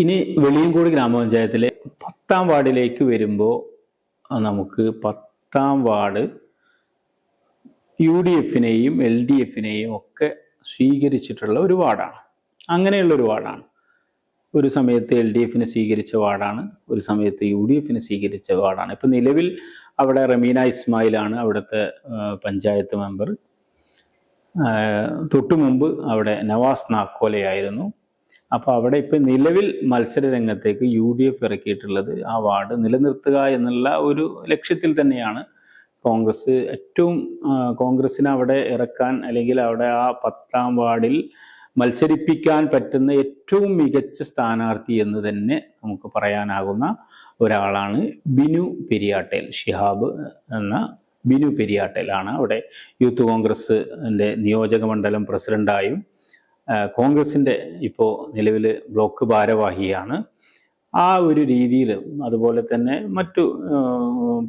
ഇനി വെളിയങ്കോട് ഗ്രാമപഞ്ചായത്തിലെ 10ാം വാർഡിലേക്ക് വരുമ്പോൾ നമുക്ക് 10ാം വാർഡ് UDFിനെയും LDFിനെയും ഒക്കെ സ്വീകരിച്ചിട്ടുള്ള ഒരു വാർഡാണ്. അങ്ങനെയുള്ള ഒരു വാർഡാണ്. ഒരു സമയത്ത് LDFിനെ സ്വീകരിച്ച വാർഡാണ്, ഒരു സമയത്ത് UDFിനെ സ്വീകരിച്ച വാർഡാണ്. ഇപ്പം നിലവിൽ അവിടെ റമീന ഇസ്മായിലാണ് അവിടുത്തെ പഞ്ചായത്ത് മെമ്പർ. തൊട്ടു മുമ്പ് അവിടെ നവാസ് നാക്കോലയായിരുന്നു. അപ്പോൾ അവിടെ ഇപ്പം നിലവിൽ മത്സര രംഗത്തേക്ക് UDF ഇറക്കിയിട്ടുള്ളത് ആ വാർഡ് നിലനിർത്തുക എന്നുള്ള ഒരു ലക്ഷ്യത്തിൽ തന്നെയാണ്. കോൺഗ്രസിനെ അവിടെ ഇറക്കാൻ അല്ലെങ്കിൽ അവിടെ ആ 10ാം വാർഡിൽ മത്സരിപ്പിക്കാൻ പറ്റുന്ന ഏറ്റവും മികച്ച സ്ഥാനാർത്ഥി എന്ന് തന്നെ നമുക്ക് പറയാനാകുന്ന ഒരാളാണ് ബിനു പെരിയാട്ടേൽ. ഷിഹാബ് എന്ന ബിനു പെരിയാട്ടേലാണ് അവിടെ യൂത്ത് കോൺഗ്രസിൻ്റെ നിയോജക മണ്ഡലം പ്രസിഡന്റായും കോൺഗ്രസിൻ്റെ ഇപ്പോൾ നിലവിൽ ബ്ലോക്ക് ഭാരവാഹിയാണ്. ആ ഒരു രീതിയിലും അതുപോലെ തന്നെ മറ്റു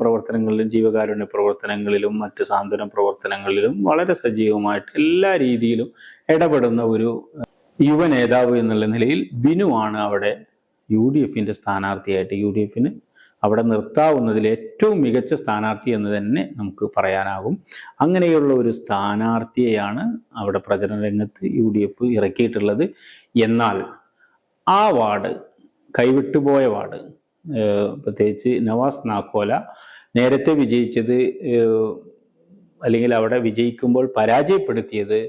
പ്രവർത്തനങ്ങളിലും ജീവകാരുണ്യ പ്രവർത്തനങ്ങളിലും മറ്റ് സാന്ത്വന പ്രവർത്തനങ്ങളിലും വളരെ സജീവമായിട്ട് എല്ലാ രീതിയിലും ഇടപെടുന്ന ഒരു യുവ നേതാവ് എന്നുള്ള നിലയിൽ ബിനു ആണ് അവിടെ UDFിൻ്റെ സ്ഥാനാർത്ഥിയായിട്ട് UDFിന് അവിടെ നിർത്താവുന്നതിൽ ഏറ്റവും മികച്ച സ്ഥാനാർത്ഥി എന്ന് തന്നെ നമുക്ക് പറയാനാകും. അങ്ങനെയുള്ള ഒരു സ്ഥാനാർത്ഥിയെയാണ് അവിടെ പ്രചരണ രംഗത്ത് UDF ഇറക്കിയിട്ടുള്ളത്. എന്നാൽ ആ വാർഡ് കൈവിട്ടുപോയ വാർഡ്, പ്രത്യേകിച്ച് നവാസ് നാക്കോല നേരത്തെ വിജയിച്ചത് അല്ലെങ്കിൽ അവിടെ വിജയിക്കുമ്പോൾ പരാജയപ്പെടുത്തിയത്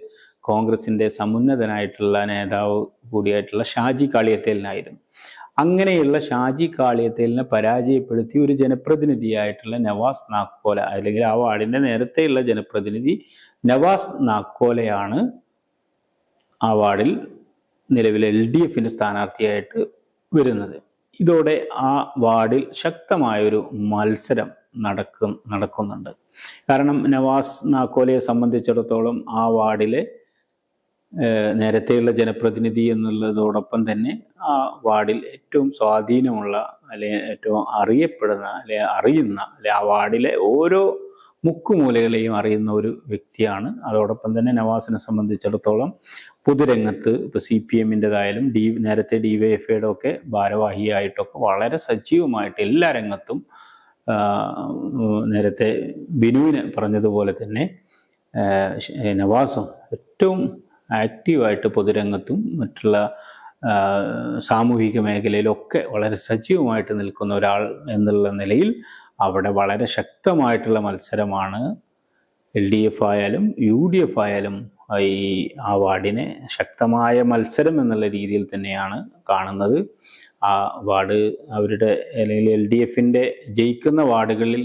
കോൺഗ്രസിൻ്റെ സമുന്നതനായിട്ടുള്ള നേതാവ് കൂടിയായിട്ടുള്ള ഷാജി കാളിയത്തേലിനായിരുന്നു. അങ്ങനെയുള്ള ഷാജി കാളിയത്തേലിനെ പരാജയപ്പെടുത്തി ഒരു ജനപ്രതിനിധിയായിട്ടുള്ള നവാസ് നാക്കോല, അല്ലെങ്കിൽ ആ വാർഡിൻ്റെ നേരത്തെയുള്ള ജനപ്രതിനിധി നവാസ് നാക്കോലയാണ് ആ വാർഡിൽ നിലവിൽ LDFിൻ്റെ സ്ഥാനാർത്ഥിയായിട്ട് വരുന്നത്. ഇതോടെ ആ വാർഡിൽ ശക്തമായൊരു മത്സരം നടക്കുന്നുണ്ട്. കാരണം നവാസ് നാക്കോലയെ സംബന്ധിച്ചിടത്തോളം ആ വാർഡിലെ നേരത്തെയുള്ള ജനപ്രതിനിധി എന്നുള്ളതോടൊപ്പം തന്നെ ആ വാർഡിൽ ഏറ്റവും സ്വാധീനമുള്ള അല്ലെങ്കിൽ ഏറ്റവും അറിയപ്പെടുന്ന അറിയുന്ന ആ വാർഡിലെ ഓരോ മുക്കുമൂലകളെയും അറിയുന്ന ഒരു വ്യക്തിയാണ്. അതോടൊപ്പം തന്നെ നവാസിനെ സംബന്ധിച്ചിടത്തോളം പൊതുരംഗത്ത് ഇപ്പോൾ CPMൻ്റെതായാലും നേരത്തെ DYFIയുടെ ഒക്കെ ഭാരവാഹിയായിട്ടൊക്കെ വളരെ സജീവമായിട്ട് എല്ലാ രംഗത്തും നേരത്തെ ബിനുവിന് പറഞ്ഞതുപോലെ തന്നെ നവാസും ഏറ്റവും ആക്റ്റീവായിട്ട് പൊതുരംഗത്തും മറ്റുള്ള സാമൂഹിക മേഖലയിലൊക്കെ വളരെ സജീവമായിട്ട് നിൽക്കുന്ന ഒരാൾ എന്നുള്ള നിലയിൽ അവിടെ വളരെ ശക്തമായിട്ടുള്ള മത്സരമാണ്. LDF ആയാലും UDF ആയാലും ആ വാർഡിനെ ശക്തമായ മത്സരം എന്നുള്ള രീതിയിൽ തന്നെയാണ് കാണുന്നത്. ആ വാർഡ് അവരുടെ അല്ലെങ്കിൽ LDFിൻ്റെ ജയിക്കുന്ന വാർഡുകളിൽ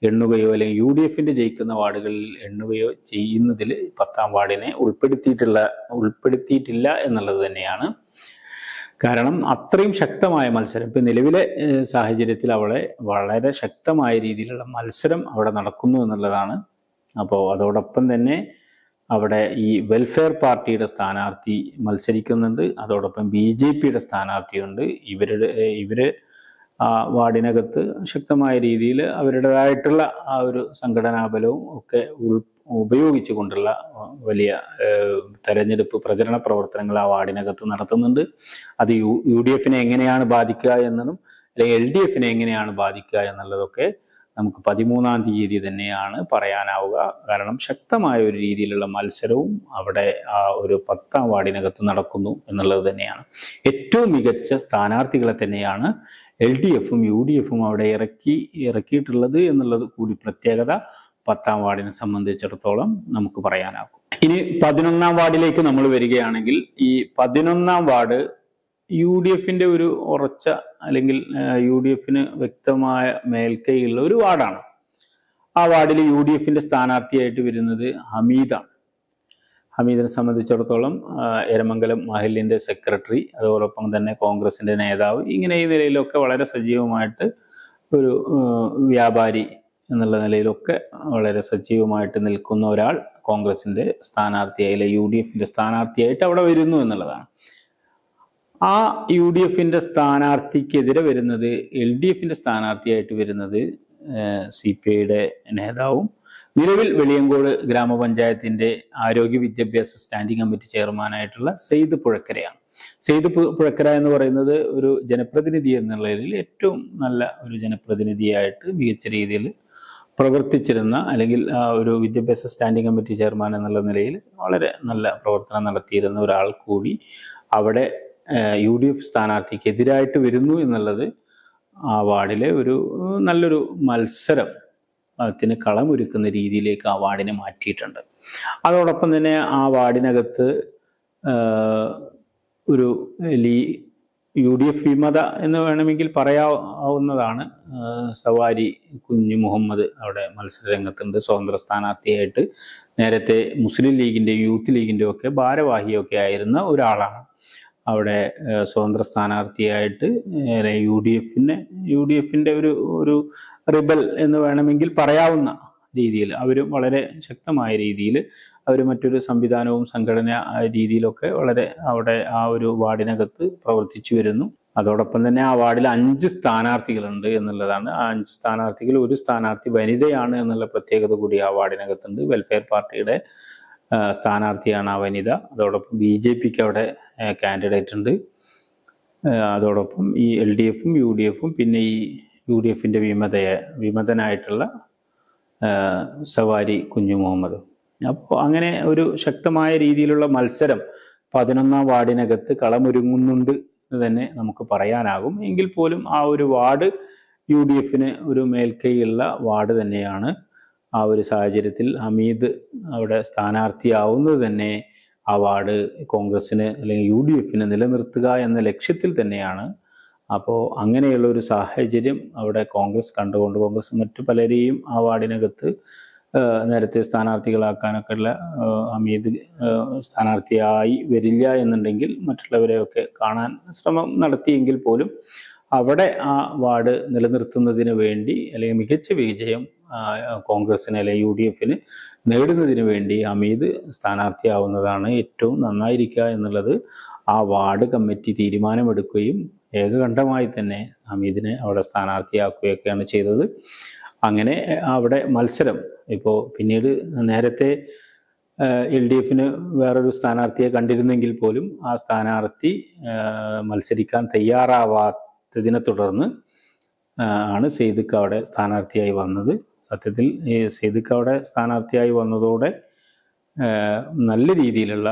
എണ്ണുകയോ അല്ലെങ്കിൽ UDFിൻ്റെ ജയിക്കുന്ന വാർഡുകളിൽ എണ്ണുകയോ ചെയ്യുന്നതിൽ 10ാം വാർഡിനെ ഉൾപ്പെടുത്തിയിട്ടില്ല എന്നുള്ളത് തന്നെയാണ്. കാരണം അത്രയും ശക്തമായ മത്സരം ഇപ്പം നിലവിലെ സാഹചര്യത്തിൽ അവിടെ വളരെ ശക്തമായ രീതിയിലുള്ള മത്സരം അവിടെ നടക്കുന്നു എന്നുള്ളതാണ്. അപ്പോൾ അതോടൊപ്പം തന്നെ അവിടെ ഈ വെൽഫെയർ പാർട്ടിയുടെ സ്ഥാനാർത്ഥി മത്സരിക്കുന്നുണ്ട്, അതോടൊപ്പം BJPയുടെ സ്ഥാനാർത്ഥിയുണ്ട്. ഇവര് ആ വാർഡിനകത്ത് ശക്തമായ രീതിയിൽ അവരുടേതായിട്ടുള്ള ആ ഒരു സംഘടനാബലവും ഒക്കെ ഉപയോഗിച്ചു കൊണ്ടുള്ള വലിയ തെരഞ്ഞെടുപ്പ് പ്രചരണ പ്രവർത്തനങ്ങൾ ആ വാർഡിനകത്ത് നടത്തുന്നുണ്ട്. അത് UDFിനെ എങ്ങനെയാണ് ബാധിക്കുക എന്നതും അല്ലെങ്കിൽ LDFിനെ എങ്ങനെയാണ് ബാധിക്കുക എന്നുള്ളതൊക്കെ നമുക്ക് 13ാം തീയതി തന്നെയാണ് പറയാനാവുക. കാരണം ശക്തമായ ഒരു രീതിയിലുള്ള മത്സരവും അവിടെ ആ ഒരു 10ാം വാർഡിനകത്ത് നടക്കുന്നു എന്നുള്ളത് തന്നെയാണ്. ഏറ്റവും മികച്ച സ്ഥാനാർത്ഥികളെ തന്നെയാണ് LDFും UDFും അവിടെ ഇറക്കിയിട്ടുള്ളത് എന്നുള്ളത് കൂടി പ്രത്യേകത 10ാം വാർഡിനെ സംബന്ധിച്ചിടത്തോളം നമുക്ക് പറയാനാകും. ഇനി 11ാം വാർഡിലേക്ക് നമ്മൾ വരികയാണെങ്കിൽ ഈ 11ാം വാർഡ് UDFിൻ്റെ ഒരു ഉറച്ച അല്ലെങ്കിൽ UDFിന് വ്യക്തമായ മേൽക്കൈയുള്ള ഒരു വാർഡാണ്. ആ വാർഡിൽ UDFിൻ്റെ സ്ഥാനാർത്ഥിയായിട്ട് വരുന്നത് ഹമീദിനെ സംബന്ധിച്ചിടത്തോളം എരമംഗലം മഹലിൻ്റെ സെക്രട്ടറി, അതോടൊപ്പം തന്നെ കോൺഗ്രസിൻ്റെ നേതാവ്, ഇങ്ങനെ ഈ നിലയിലൊക്കെ വളരെ സജീവമായിട്ട് ഒരു വ്യാപാരി എന്നുള്ള നിലയിലൊക്കെ വളരെ സജീവമായിട്ട് നിൽക്കുന്ന ഒരാൾ കോൺഗ്രസിൻ്റെ സ്ഥാനാർത്ഥിയായി UDFിൻ്റെ സ്ഥാനാർത്ഥിയായിട്ട് അവിടെ വരുന്നു എന്നുള്ളതാണ്. ആ UDFിൻ്റെ സ്ഥാനാർത്ഥിക്കെതിരെ വരുന്നത് LDFിൻ്റെ സ്ഥാനാർത്ഥിയായിട്ട് വരുന്നത് CPIയുടെ നേതാവും നിലവിൽ വെളിയങ്കോട് ഗ്രാമപഞ്ചായത്തിൻ്റെ ആരോഗ്യ വിദ്യാഭ്യാസ സ്റ്റാൻഡിംഗ് കമ്മിറ്റി ചെയർമാനായിട്ടുള്ള സെയ്ദ് പുഴക്കരയാണ്. സെയ്ദ് പുഴക്കര എന്ന് പറയുന്നത് ഒരു ജനപ്രതിനിധി എന്നുള്ളതിൽ ഏറ്റവും നല്ല ഒരു ജനപ്രതിനിധിയായിട്ട് മികച്ച രീതിയിൽ പ്രവർത്തിച്ചിരുന്ന, അല്ലെങ്കിൽ ഒരു വിദ്യാഭ്യാസ സ്റ്റാൻഡിംഗ് കമ്മിറ്റി ചെയർമാൻ എന്നുള്ള നിലയിൽ വളരെ നല്ല പ്രവർത്തനം നടത്തിയിരുന്ന ഒരാൾ കൂടി അവിടെ UDF സ്ഥാനാർത്ഥിക്ക് എതിരായിട്ട് വരുന്നു എന്നുള്ളത് ആ വാർഡിലെ ഒരു നല്ലൊരു മത്സരത്തിന് കളമൊരുക്കുന്ന രീതിയിലേക്ക് ആ വാർഡിനെ മാറ്റിയിട്ടുണ്ട്. അതോടൊപ്പം തന്നെ ആ വാർഡിനകത്ത് ഒരു UDF വിമത എന്ന് വേണമെങ്കിൽ പറയാവുന്നതാണ്. സവാരി കുഞ്ഞു മുഹമ്മദ് അവിടെ മത്സരരംഗത്തുണ്ട്. സ്വതന്ത്ര സ്ഥാനാർത്ഥിയായിട്ട് നേരത്തെ മുസ്ലിം ലീഗിൻ്റെ യൂത്ത് ലീഗിൻ്റെ ഒക്കെ ഭാരവാഹിയൊക്കെ ആയിരുന്ന ഒരാളാണ്. അവിടെ സ്വതന്ത്ര സ്ഥാനാർത്ഥിയായിട്ട് UDFിൻ്റെ ഒരു റിബൽ എന്ന് വേണമെങ്കിൽ പറയാവുന്ന രീതിയിൽ അവർ വളരെ ശക്തമായ രീതിയിൽ അവർ മറ്റൊരു സംവിധാനവും സംഘടന രീതിയിലൊക്കെ വളരെ അവിടെ ആ ഒരു വാർഡിനകത്ത് പ്രവർത്തിച്ചു വരുന്നു. അതോടൊപ്പം തന്നെ ആ വാർഡിൽ 5 സ്ഥാനാർത്ഥികളുണ്ട് എന്നുള്ളതാണ്. ആ 5 സ്ഥാനാർത്ഥികൾ ഒരു സ്ഥാനാർത്ഥി വനിതയാണ് എന്നുള്ള പ്രത്യേകത കൂടി ആ വാർഡിനകത്തുണ്ട്. വെൽഫെയർ പാർട്ടിയുടെ സ്ഥാനാർത്ഥിയാണ് ആ വനിത. അതോടൊപ്പം BJPക്ക് അവിടെ കാൻഡിഡേറ്റ് ഉണ്ട്. അതോടൊപ്പം ഈ LDFും UDFും പിന്നെ ഈ UDFിൻ്റെ വിമതനായിട്ടുള്ള സവാരി കുഞ്ഞു മുഹമ്മദ്. അപ്പോൾ അങ്ങനെ ഒരു ശക്തമായ രീതിയിലുള്ള മത്സരം 11ാം വാർഡിനകത്ത് കളമൊരുങ്ങുന്നുണ്ട് എന്ന് തന്നെ നമുക്ക് പറയാനാകും. എങ്കിൽ പോലും ആ ഒരു വാർഡ് UDFിന് ഒരു മേൽക്കൈയുള്ള വാർഡ് തന്നെയാണ്. ആ ഒരു സാഹചര്യത്തിൽ ഹമീദ് അവിടെ സ്ഥാനാർത്ഥിയാവുന്നത് തന്നെ ആ വാർഡ് കോൺഗ്രസിന് അല്ലെങ്കിൽ UDFിന് നിലനിർത്തുക എന്ന ലക്ഷ്യത്തിൽ തന്നെയാണ്. അപ്പോൾ അങ്ങനെയുള്ള ഒരു സാഹചര്യം അവിടെ കോൺഗ്രസ് കണ്ടുകൊണ്ട് കോൺഗ്രസ് മറ്റു പലരെയും ആ വാർഡിനകത്ത് നേരത്തെ സ്ഥാനാർത്ഥികളാക്കാനൊക്കെ ഉള്ള ഹമീദ് സ്ഥാനാർത്ഥിയായി വരില്ല എന്നുണ്ടെങ്കിൽ മറ്റുള്ളവരെയൊക്കെ കാണാൻ ശ്രമം നടത്തിയെങ്കിൽ പോലും അവിടെ ആ വാർഡ് നിലനിർത്തുന്നതിന് വേണ്ടി അല്ലെങ്കിൽ മികച്ച വിജയം കോൺഗ്രസിന് അല്ലെങ്കിൽ UDFിന് നേടുന്നതിന് വേണ്ടി ഹമീദ് സ്ഥാനാർത്ഥിയാവുന്നതാണ് ഏറ്റവും നന്നായിരിക്കുക എന്നുള്ളത് ആ വാർഡ് കമ്മിറ്റി തീരുമാനമെടുക്കുകയും ഏകകണ്ഠമായി തന്നെ ഹമീദിനെ അവിടെ സ്ഥാനാർത്ഥിയാക്കുകയൊക്കെയാണ് ചെയ്തത്. അങ്ങനെ അവിടെ മത്സരം ഇപ്പോൾ പിന്നീട് നേരത്തെ LDFിന് വേറൊരു സ്ഥാനാർത്ഥിയെ കണ്ടിരുന്നെങ്കിൽ പോലും ആ സ്ഥാനാർത്ഥി മത്സരിക്കാൻ തയ്യാറാവാത്തതിനെ തുടർന്ന് ആണ് സെയ്ദ് അവിടെ സ്ഥാനാർത്ഥിയായി വന്നത്. സത്യത്തിൽ ഈ സെയ്ദ് അവിടെ സ്ഥാനാർത്ഥിയായി വന്നതോടെ നല്ല രീതിയിലുള്ള,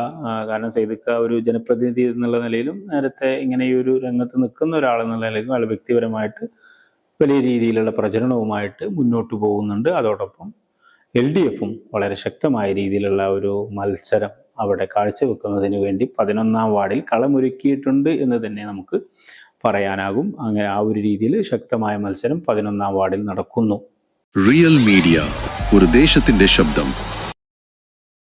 കാരണം സെയ്ദ് ഒരു ജനപ്രതിനിധി എന്നുള്ള നിലയിലും നേരത്തെ ഇങ്ങനെ ഈ ഒരു രംഗത്ത് നിൽക്കുന്ന ഒരാളെന്നുള്ള നിലയിലും വളരെ വ്യക്തിപരമായിട്ട് വലിയ രീതിയിലുള്ള പ്രചരണവുമായിട്ട് മുന്നോട്ട് പോകുന്നുണ്ട്. അതോടൊപ്പം LDFും വളരെ ശക്തമായ രീതിയിലുള്ള ഒരു മത്സരം അവിടെ കാഴ്ചവെക്കുന്നതിന് വേണ്ടി 11ാം വാർഡിൽ കളമൊരുക്കിയിട്ടുണ്ട് എന്ന് തന്നെ നമുക്ക് പറയാനാകും. അങ്ങനെ ആ ഒരു രീതിയിൽ ശക്തമായ മത്സരം 11ാം വാർഡിൽ നടക്കുന്നു. റിയൽ മീഡിയ, ഒരു ദേശത്തിന്റെ ശബ്ദം.